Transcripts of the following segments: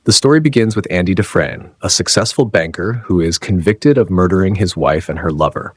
The story begins with Andy Dufresne, a successful banker who is convicted of murdering his wife and her lover.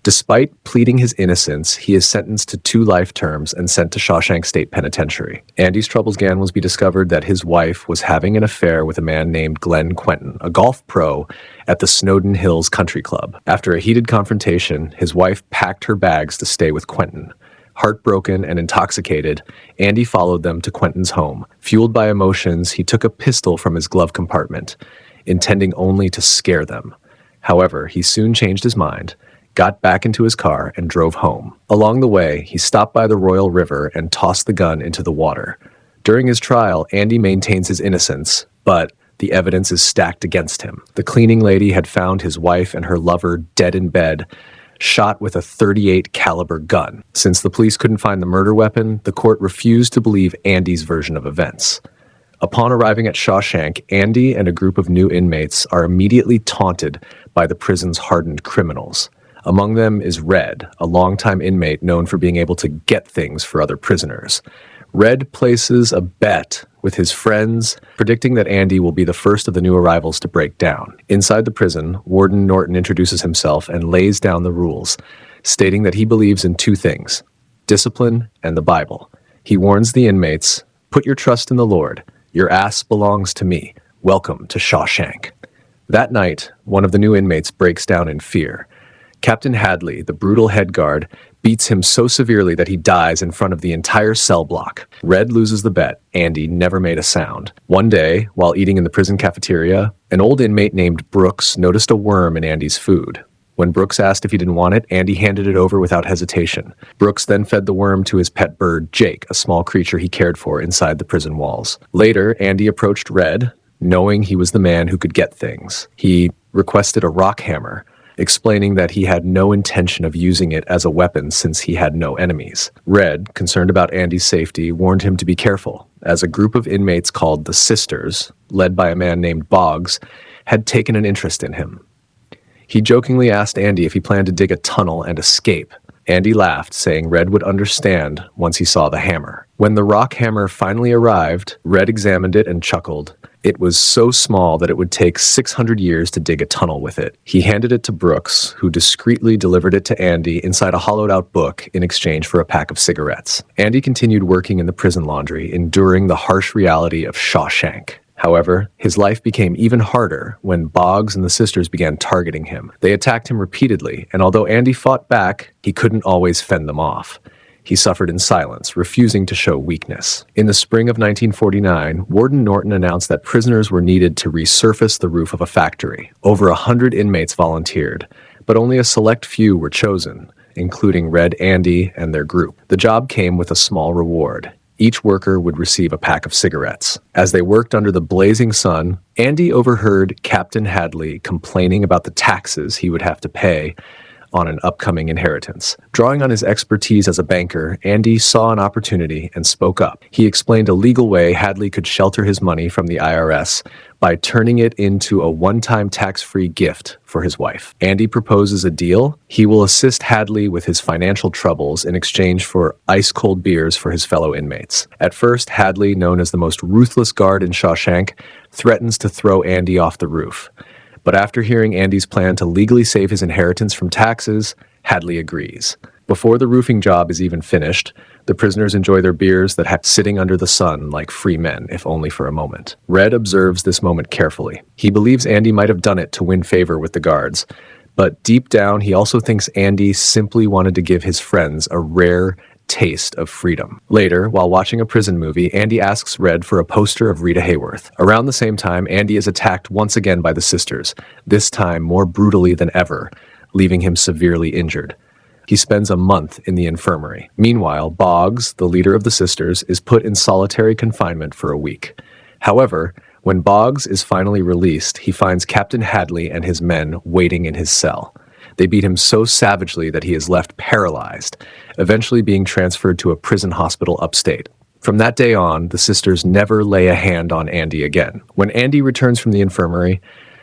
Despite pleading his innocence, he is sentenced to 2 life terms and sent to Shawshank State Penitentiary. Andy's troubles began once he discovered that his wife was having an affair with a man named Glenn Quentin, a golf pro at the Snowden Hills Country Club. After a heated confrontation, his wife packed her bags to stay with Quentin. Heartbroken and intoxicated, Andy followed them to Quentin's home. Fueled by emotions, he took a pistol from his glove compartment, intending only to scare them. However, he soon changed his mind, got back into his car, and drove home. Along the way, he stopped by the Royal River and tossed the gun into the water. During his trial, Andy maintains his innocence, but the evidence is stacked against him. The cleaning lady had found his wife and her lover dead in bed, shot with a .38 caliber gun. Since the police couldn't find the murder weapon, the court refused to believe Andy's version of events. Upon arriving at Shawshank, Andy and a group of new inmates are immediately taunted by the prison's hardened criminals. Among them is Red, a longtime inmate known for being able to get things for other prisoners. Red places a bet with his friends, predicting that Andy will be the first of the new arrivals to break down. Inside the prison, Warden Norton introduces himself and lays down the rules, stating that he believes in 2 things: discipline and the Bible. He warns the inmates, "Put your trust in the Lord. Your ass belongs to me. Welcome to Shawshank." That night, one of the new inmates breaks down in fear. Captain Hadley, the brutal head guard, beats him so severely that he dies in front of the entire cell block. Red loses the bet. Andy never made a sound. One day, while eating in the prison cafeteria, an old inmate named Brooks noticed a worm in Andy's food. When Brooks asked if he didn't want it, Andy handed it over without hesitation. Brooks then fed the worm to his pet bird, Jake, a small creature he cared for inside the prison walls. Later, Andy approached Red, knowing he was the man who could get things. He requested a rock hammer, explaining that he had no intention of using it as a weapon since he had no enemies. Red, concerned about Andy's safety, warned him to be careful, as a group of inmates called the Sisters, led by a man named Boggs, had taken an interest in him. He jokingly asked Andy if he planned to dig a tunnel and escape. Andy laughed, saying Red would understand once he saw the hammer. When the rock hammer finally arrived, Red examined it and chuckled. It was so small that it would take 600 years to dig a tunnel with it. He handed it to Brooks, who discreetly delivered it to Andy inside a hollowed-out book in exchange for a pack of cigarettes. Andy continued working in the prison laundry, enduring the harsh reality of Shawshank. However, his life became even harder when Boggs and the Sisters began targeting him. They attacked him repeatedly, and although Andy fought back, he couldn't always fend them off. He suffered in silence, refusing to show weakness. In the spring of 1949, Warden Norton announced that prisoners were needed to resurface the roof of a factory. Over 100 inmates volunteered, but only a select few were chosen, including Red, Andy, and their group. The job came with a small reward. Each worker would receive a pack of cigarettes. As they worked under the blazing sun, Andy overheard Captain Hadley complaining about the taxes he would have to pay on an upcoming inheritance. Drawing on his expertise as a banker, Andy saw an opportunity and spoke up. He explained a legal way Hadley could shelter his money from the IRS by turning it into a one-time tax-free gift for his wife. Andy proposes a deal. He will assist Hadley with his financial troubles in exchange for ice-cold beers for his fellow inmates. At first, Hadley, known as the most ruthless guard in Shawshank, threatens to throw Andy off the roof. But after hearing Andy's plan to legally save his inheritance from taxes, Hadley agrees. Before the roofing job is even finished, the prisoners enjoy their beers that have sitting under the sun like free men, if only for a moment. Red observes this moment carefully. He believes Andy might have done it to win favor with the guards, but deep down he also thinks Andy simply wanted to give his friends a rare taste of freedom. Later, while watching a prison movie, Andy asks Red for a poster of Rita Hayworth. Around the same time, Andy is attacked once again by the Sisters, this time more brutally than ever, leaving him severely injured. He spends a month in the infirmary. Meanwhile, Boggs, the leader of the Sisters, is put in solitary confinement for a week. However, when Boggs is finally released, he finds Captain Hadley and his men waiting in his cell. They beat him so savagely that he is left paralyzed, eventually being transferred to a prison hospital upstate. From that day on, the Sisters never lay a hand on Andy again. When Andy returns from the infirmary,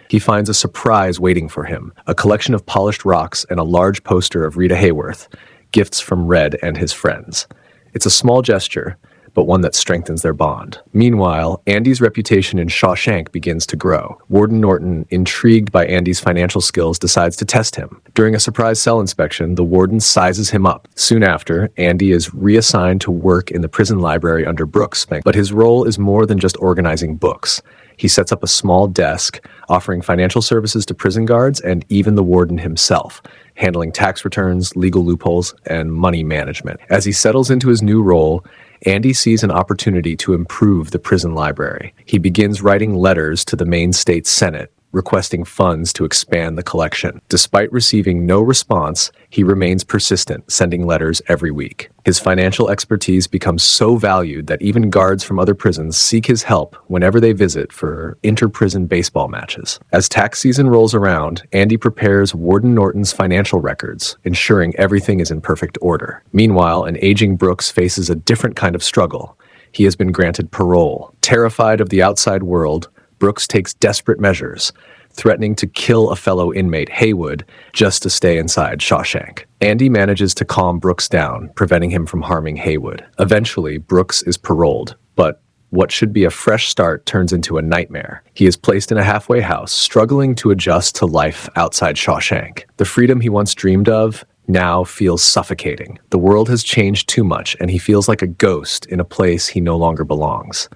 he finds a surprise waiting for him, a collection of polished rocks and a large poster of Rita Hayworth, gifts from Red and his friends. It's a small gesture, but one that strengthens their bond. Meanwhile, Andy's reputation in Shawshank begins to grow. Warden Norton, intrigued by Andy's financial skills, decides to test him. During a surprise cell inspection, the warden sizes him up. Soon after, Andy is reassigned to work in the prison library under Brooks, but his role is more than just organizing books. He sets up a small desk, offering financial services to prison guards and even the warden himself, handling tax returns, legal loopholes, and money management. As he settles into his new role, Andy sees an opportunity to improve the prison library. He begins writing letters to the Maine State Senate, requesting funds to expand the collection. Despite receiving no response, he remains persistent, sending letters every week. His financial expertise becomes so valued that even guards from other prisons seek his help whenever they visit for inter-prison baseball matches. As tax season rolls around, Andy prepares Warden Norton's financial records, ensuring everything is in perfect order. Meanwhile, an aging Brooks faces a different kind of struggle. He has been granted parole. Terrified of the outside world, Brooks takes desperate measures, threatening to kill a fellow inmate, Haywood, just to stay inside Shawshank. Andy manages to calm Brooks down, preventing him from harming Haywood. Eventually, Brooks is paroled, but what should be a fresh start turns into a nightmare. He is placed in a halfway house, struggling to adjust to life outside Shawshank. The freedom he once dreamed of now feels suffocating. The world has changed too much, and he feels like a ghost in a place he no longer belongs.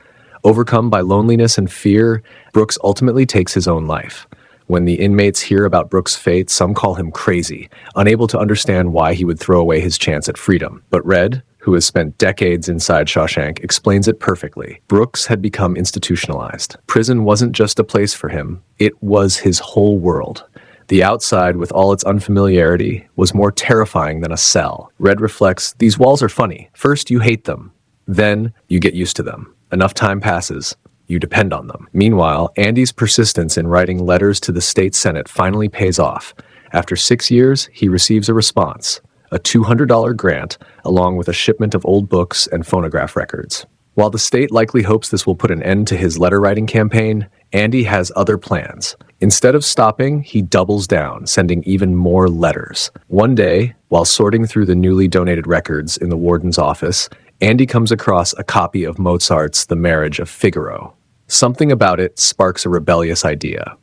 Overcome by loneliness and fear, Brooks ultimately takes his own life. When the inmates hear about Brooks' fate, some call him crazy, unable to understand why he would throw away his chance at freedom. But Red, who has spent decades inside Shawshank, explains it perfectly. Brooks had become institutionalized. Prison wasn't just a place for him, it was his whole world. The outside, with all its unfamiliarity, was more terrifying than a cell. Red reflects, these walls are funny. First, you hate them. Then, you get used to them. Enough time passes, you depend on them. Meanwhile, Andy's persistence in writing letters to the state senate finally pays off. After 6 years, he receives a response, a $200 grant, along with a shipment of old books and phonograph records. While the state likely hopes this will put an end to his letter-writing campaign, Andy has other plans. Instead of stopping, he doubles down, sending even more letters. One day, while sorting through the newly donated records in the warden's office, Andy comes across a copy of Mozart's The Marriage of Figaro. Something about it sparks a rebellious idea.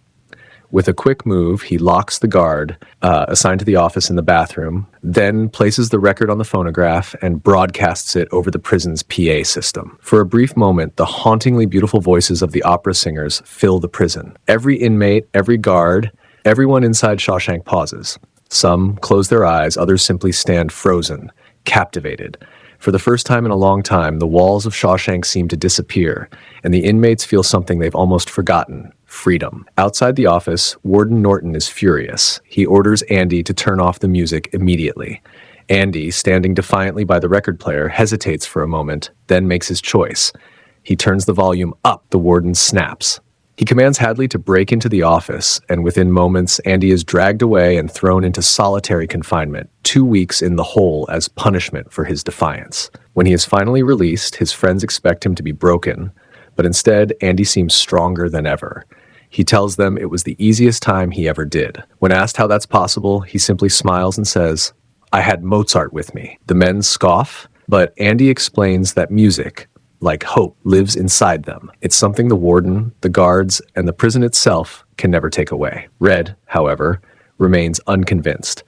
With a quick move, he locks the guard assigned to the office in the bathroom, then places the record on the phonograph and broadcasts it over the prison's PA system. For a brief moment, the hauntingly beautiful voices of the opera singers fill the prison. Every inmate, every guard, everyone inside Shawshank pauses. Some close their eyes, others simply stand frozen, captivated. For the first time in a long time, the walls of Shawshank seem to disappear, and the inmates feel something they've almost forgotten: freedom. Outside the office, Warden Norton is furious. He orders Andy to turn off the music immediately. Andy, standing defiantly by the record player, hesitates for a moment, then makes his choice. He turns the volume up. The warden snaps. He commands Hadley to break into the office, and within moments, Andy is dragged away and thrown into solitary confinement, 2 weeks in the hole as punishment for his defiance. When he is finally released, his friends expect him to be broken, but instead, Andy seems stronger than ever. He tells them it was the easiest time he ever did. When asked how that's possible, he simply smiles and says, "I had Mozart with me." The men scoff, but Andy explains that music, like hope, lives inside them. It's something the warden, the guards, and the prison itself can never take away. Red, however, remains unconvinced.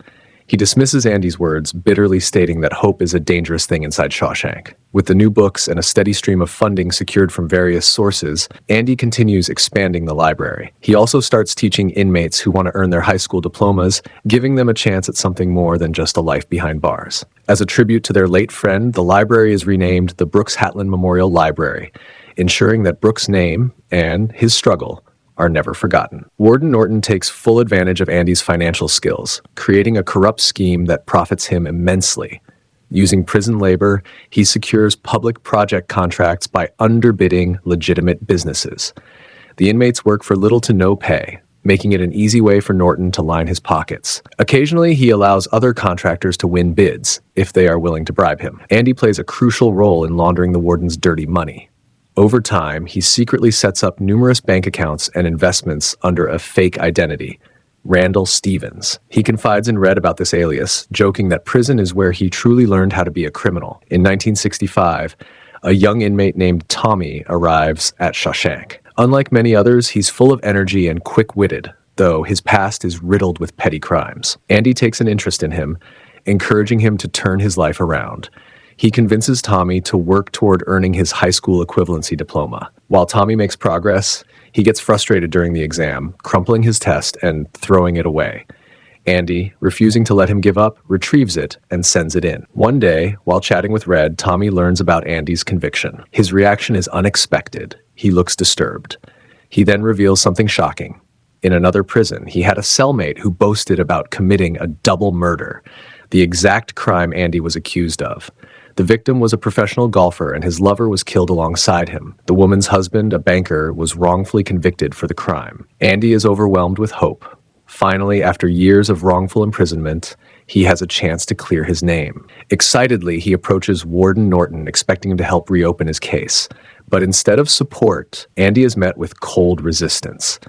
He dismisses Andy's words, bitterly stating that hope is a dangerous thing inside Shawshank. With the new books and a steady stream of funding secured from various sources, Andy continues expanding the library. He also starts teaching inmates who want to earn their high school diplomas, giving them a chance at something more than just a life behind bars. As a tribute to their late friend, the library is renamed the Brooks Hatlen Memorial Library, ensuring that Brooks' name and his struggle are never forgotten. Warden Norton takes full advantage of Andy's financial skills, creating a corrupt scheme that profits him immensely. Using prison labor, he secures public project contracts by underbidding legitimate businesses. The inmates work for little to no pay, making it an easy way for Norton to line his pockets. Occasionally, he allows other contractors to win bids, if they are willing to bribe him. Andy plays a crucial role in laundering the warden's dirty money. Over time, he secretly sets up numerous bank accounts and investments under a fake identity, Randall Stevens. He confides in Red about this alias, joking that prison is where he truly learned how to be a criminal. In 1965, A young inmate named Tommy arrives at Shawshank. Unlike many others, he's full of energy and quick-witted, though his past is riddled with petty crimes. Andy takes an interest in him, encouraging him to turn his life around. He convinces Tommy to work toward earning his high school equivalency diploma. While Tommy makes progress, he gets frustrated during the exam, crumpling his test and throwing it away. Andy, refusing to let him give up, retrieves it and sends it in. One day, while chatting with Red, Tommy learns about Andy's conviction. His reaction is unexpected. He looks disturbed. He then reveals something shocking. In another prison, he had a cellmate who boasted about committing a double murder, the exact crime Andy was accused of. The victim was a professional golfer and his lover was killed alongside him. The woman's husband, a banker, was wrongfully convicted for the crime. Andy is overwhelmed with hope. Finally, after years of wrongful imprisonment, he has a chance to clear his name. Excitedly, he approaches Warden Norton, expecting him to help reopen his case. But instead of support, Andy is met with cold resistance.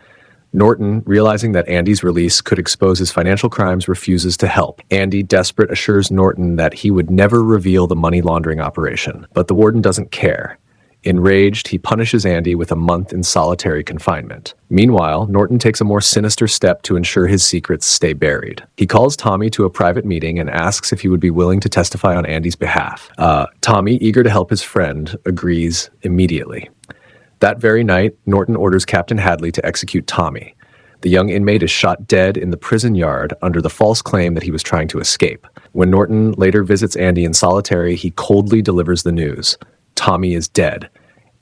Norton, realizing that Andy's release could expose his financial crimes, refuses to help. Andy, desperate, assures Norton that he would never reveal the money laundering operation. But the warden doesn't care. Enraged, he punishes Andy with a month in solitary confinement. Meanwhile, Norton takes a more sinister step to ensure his secrets stay buried. He calls Tommy to a private meeting and asks if he would be willing to testify on Andy's behalf. Tommy, eager to help his friend, agrees immediately. That very night, Norton orders Captain Hadley to execute Tommy. The young inmate is shot dead in the prison yard under the false claim that he was trying to escape. When Norton later visits Andy in solitary, he coldly delivers the news. Tommy is dead.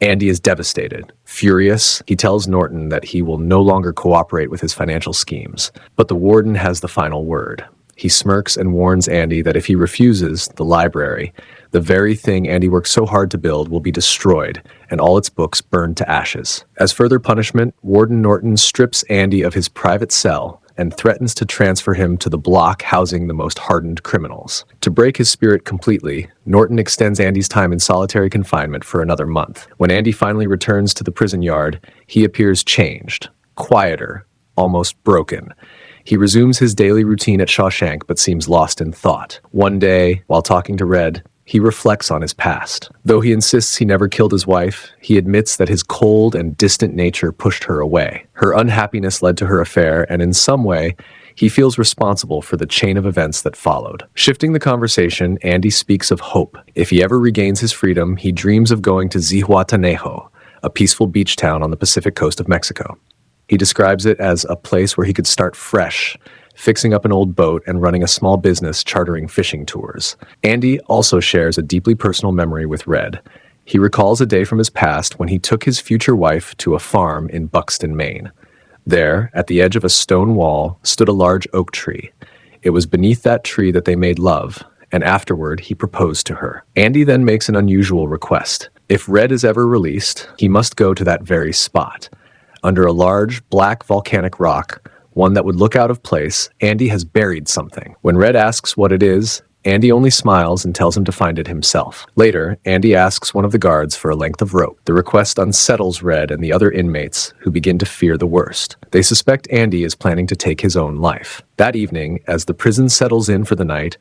Andy is devastated. Furious, he tells Norton that he will no longer cooperate with his financial schemes. But the warden has the final word. He smirks and warns Andy that if he refuses, the library, the very thing Andy worked so hard to build, will be destroyed and all its books burned to ashes. As further punishment, Warden Norton strips Andy of his private cell and threatens to transfer him to the block housing the most hardened criminals. To break his spirit completely, Norton extends Andy's time in solitary confinement for another month. When Andy finally returns to the prison yard, he appears changed, quieter, almost broken. He resumes his daily routine at Shawshank but seems lost in thought. One day, while talking to Red, he reflects on his past. Though he insists he never killed his wife, he admits that his cold and distant nature pushed her away. Her unhappiness led to her affair, and in some way, he feels responsible for the chain of events that followed. Shifting the conversation, Andy speaks of hope. If he ever regains his freedom, he dreams of going to Zihuatanejo, a peaceful beach town on the Pacific coast of Mexico. He describes it as a place where he could start fresh, fixing up an old boat and running a small business chartering fishing tours. Andy also shares a deeply personal memory with Red. He recalls a day from his past when he took his future wife to a farm in Buxton, Maine. There, at the edge of a stone wall, stood a large oak tree. It was beneath that tree that they made love, and afterward he proposed to her. Andy then makes an unusual request. If Red is ever released, he must go to that very spot. Under a large, black volcanic rock, one that would look out of place, Andy has buried something. When Red asks what it is, Andy only smiles and tells him to find it himself. Later, Andy asks one of the guards for a length of rope. The request unsettles Red and the other inmates, who begin to fear the worst. They suspect Andy is planning to take his own life. That evening, as the prison settles in for the night,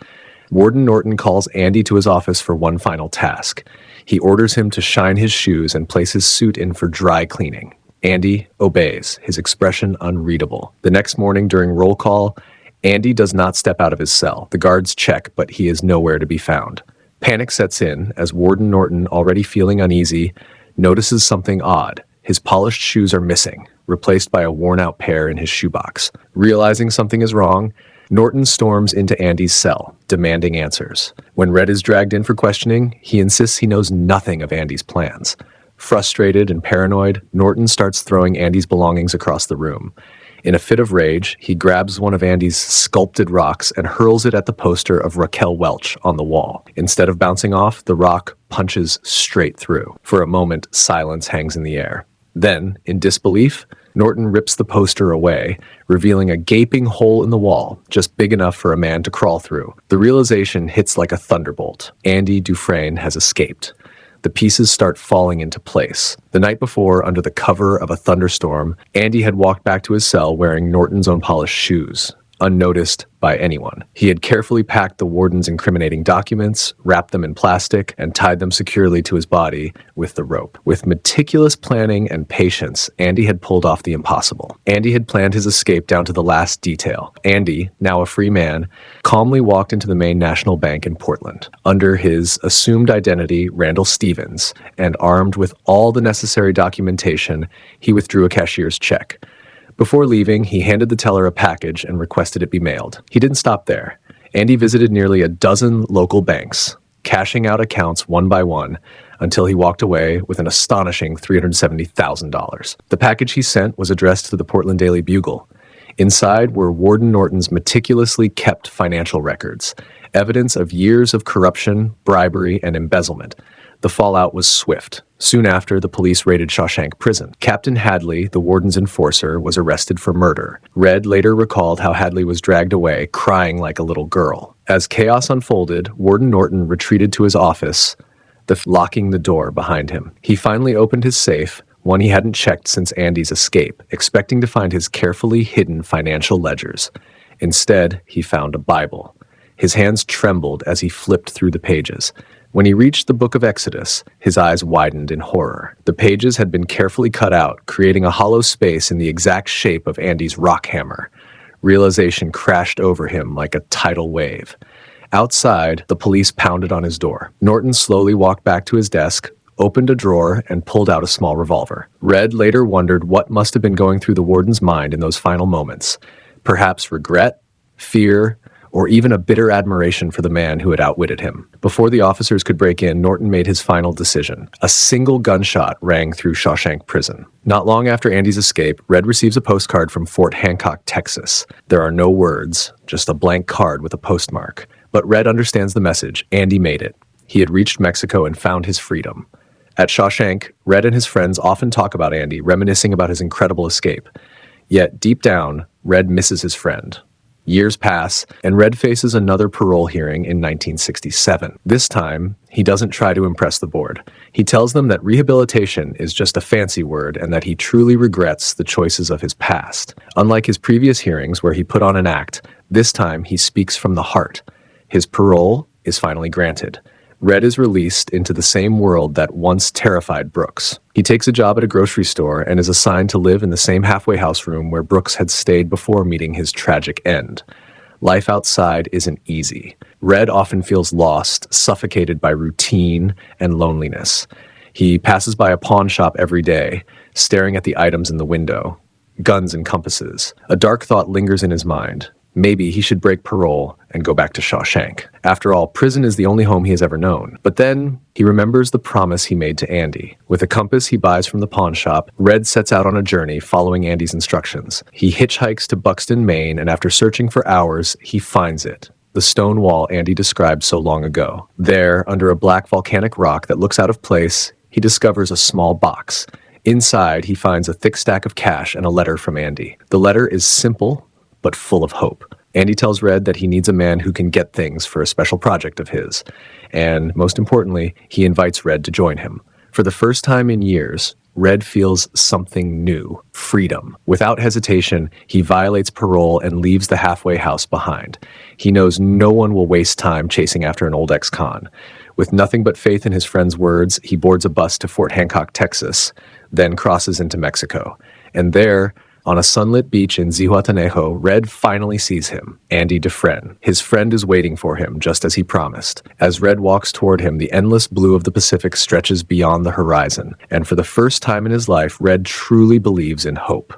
Warden Norton calls Andy to his office for one final task. He orders him to shine his shoes and place his suit in for dry cleaning. Andy obeys, his expression unreadable. The next morning during roll call, Andy does not step out of his cell. The guards check, but he is nowhere to be found. Panic sets in as Warden Norton, already feeling uneasy, notices something odd. His polished shoes are missing, replaced by a worn-out pair in his shoebox. Realizing something is wrong, Norton storms into Andy's cell, demanding answers. When Red is dragged in for questioning, he insists he knows nothing of Andy's plans. Frustrated and paranoid, Norton starts throwing Andy's belongings across the room. In a fit of rage, he grabs one of Andy's sculpted rocks and hurls it at the poster of Raquel Welch on the wall. Instead of bouncing off, the rock punches straight through. For a moment, silence hangs in the air. Then, in disbelief, Norton rips the poster away, revealing a gaping hole in the wall, just big enough for a man to crawl through. The realization hits like a thunderbolt. Andy Dufresne has escaped. The pieces start falling into place. The night before, under the cover of a thunderstorm, Andy had walked back to his cell wearing Norton's own polished shoes. unnoticed by anyone. He had carefully packed the warden's incriminating documents, wrapped them in plastic, and tied them securely to his body with the rope. With meticulous planning and patience, Andy had pulled off the impossible. Andy had planned his escape down to the last detail. Andy, now a free man, calmly walked into the Maine National Bank in Portland. Under his assumed identity, Randall Stevens, and armed with all the necessary documentation, he withdrew a cashier's check. Before leaving, he handed the teller a package and requested it be mailed. He didn't stop there. Andy visited nearly a dozen local banks, cashing out accounts one by one until he walked away with an astonishing $370,000. The package he sent was addressed to the Portland Daily Bugle. Inside were Warden Norton's meticulously kept financial records, evidence of years of corruption, bribery, and embezzlement. The fallout was swift. Soon after, the police raided Shawshank Prison. Captain Hadley, the warden's enforcer, was arrested for murder. Red later recalled how Hadley was dragged away, crying like a little girl. As chaos unfolded, Warden Norton retreated to his office, locking the door behind him. He finally opened his safe, one he hadn't checked since Andy's escape, expecting to find his carefully hidden financial ledgers. Instead, he found a Bible. His hands trembled as he flipped through the pages. When he reached the book of Exodus, his eyes widened in horror. The pages had been carefully cut out, creating a hollow space in the exact shape of Andy's rock hammer. Realization crashed over him like a tidal wave. Outside, the police pounded on his door. Norton slowly walked back to his desk, opened a drawer, and pulled out a small revolver. Red later wondered what must have been going through the warden's mind in those final moments. Perhaps regret, fear, or even a bitter admiration for the man who had outwitted him. Before the officers could break in, Norton made his final decision. A single gunshot rang through Shawshank Prison. Not long after Andy's escape, Red receives a postcard from Fort Hancock, Texas. There are no words, just a blank card with a postmark. But Red understands the message. Andy made it. He had reached Mexico and found his freedom. At Shawshank, Red and his friends often talk about Andy, reminiscing about his incredible escape. Yet, deep down, Red misses his friend. Years pass, and Red faces another parole hearing in 1967. This time, he doesn't try to impress the board. He tells them that rehabilitation is just a fancy word and that he truly regrets the choices of his past. Unlike his previous hearings where he put on an act, this time he speaks from the heart. His parole is finally granted. Red is released into the same world that once terrified Brooks. He takes a job at a grocery store and is assigned to live in the same halfway house room where Brooks had stayed before meeting his tragic end. Life outside isn't easy. Red often feels lost, suffocated by routine and loneliness. He passes by a pawn shop every day, staring at the items in the window. Guns and compasses. A dark thought lingers in his mind. Maybe he should break parole and go back to Shawshank. After all, prison is the only home he has ever known. But then, he remembers the promise he made to Andy. With a compass he buys from the pawn shop, Red sets out on a journey following Andy's instructions. He hitchhikes to Buxton, Maine, and after searching for hours, he finds it. The stone wall Andy described so long ago. There, under a black volcanic rock that looks out of place, he discovers a small box. Inside, he finds a thick stack of cash and a letter from Andy. The letter is simple, but full of hope. Andy tells Red that he needs a man who can get things for a special project of his. And most importantly, he invites Red to join him. For the first time in years, Red feels something new, freedom. Without hesitation, he violates parole and leaves the halfway house behind. He knows no one will waste time chasing after an old ex-con. With nothing but faith in his friend's words, he boards a bus to Fort Hancock, Texas, then crosses into Mexico. And there, on a sunlit beach in Zihuatanejo, Red finally sees him, Andy Dufresne. His friend is waiting for him, just as he promised. As Red walks toward him, the endless blue of the Pacific stretches beyond the horizon. And for the first time in his life, Red truly believes in hope.